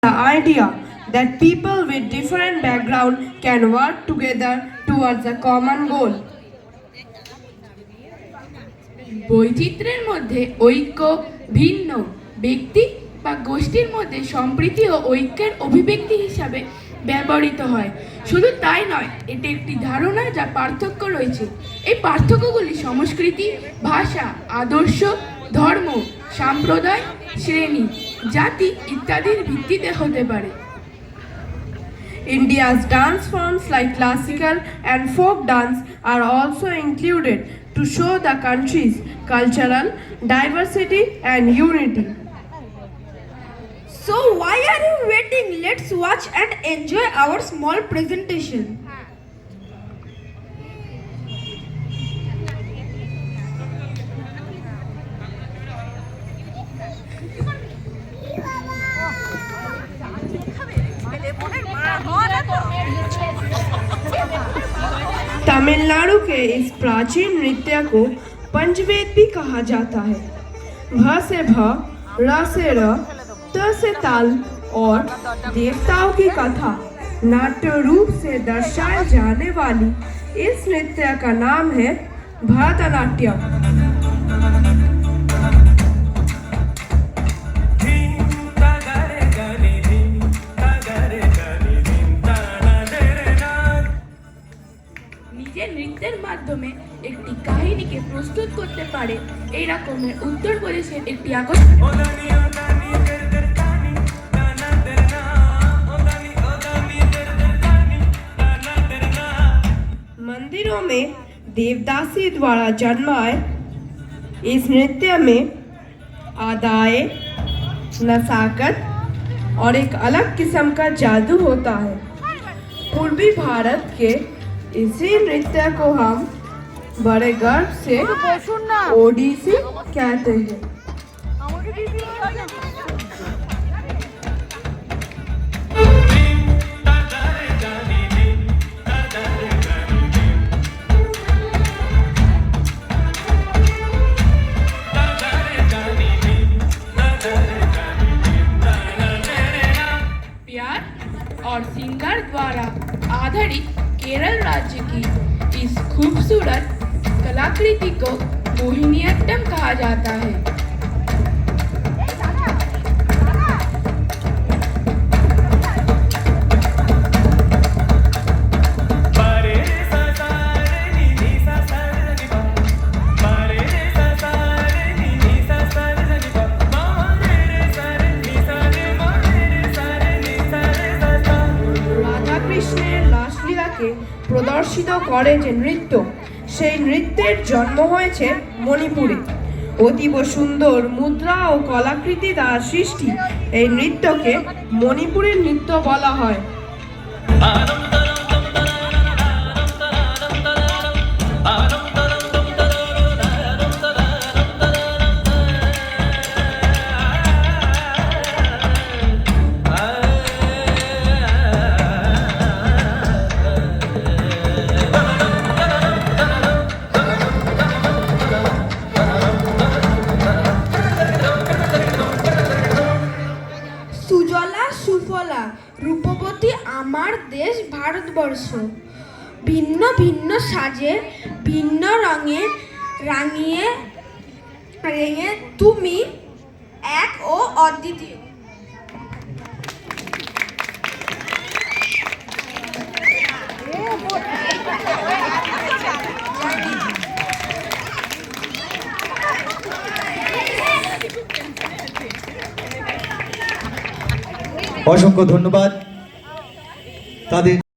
the idea that people with different background can work together towards a common goal. বৈচিত্র্যের মধ্যে ঐক্য ভিন্ন ব্যক্তি বা গোষ্ঠীর মধ্যে সম্প্রীতি ও ঐক্যের অভিব্যক্তি হিসাবে ব্যবহৃত হয়। শুধু তাই নয়, এটি একটি ধারণা যা পার্থক্য রয়েছে। এই পার্থক্যগুলি সংস্কৃতি, ভাষা, আদর্শ, ধর্ম, সম্প্রদায়, শ্রেণী, জাতি ইত্যাদির ভিত্তিতে হতে পারে। India's dance forms like classical and folk dance are also included to show the country's cultural diversity and unity. So why are you waiting? Let's watch and enjoy our small presentation. Tamil Nadu के इस प्राचीन नृत्य को पंचवेद भी कहा जाता है। भ से भ, र से र, त से ताल और देवताओं की कथा नाट्य रूप से दर्शाए जाने वाली इस नृत्य का नाम है भरतनाट्यम। নিজের নৃত্যের মাধ্যমে একটি কাহিনীকে প্রস্তুত করতে পারে এই রকমের উত্তরপ্রদেশের একটি मंदिरों में देवदासी द्वारा जन्माए इस नृत्य में अदाएं, नसाकत और एक अलग किस्म का जादू होता है। पूर्वी भारत के इसी नृत्य को हम बड़े गर्व से ओडिसी कहते हैं। प्यार और सिंगर द्वारा आधारित केरल राज्य की इस खूबसूरत कलाकृति को मोहिनीअट्टम कहा जाता है। প্রদর্শিত করে যে নৃত্য, সেই নৃত্যের জন্ম হয়েছে মণিপুরে। অতীব সুন্দর মুদ্রা ও কলাকৃতি দ্বারা সৃষ্টি এই নৃত্যকে মণিপুরের নৃত্য বলা হয়। সুফলা রূপবতী আমার দেশ ভারতবর্ষ, ভিন্ন ভিন্ন সাজে ভিন্ন রঙে রাঙিয়ে রেঙে তুমি এক ও অদ্বিতীয়। অসংখ্য ধন্যবাদ তাদের।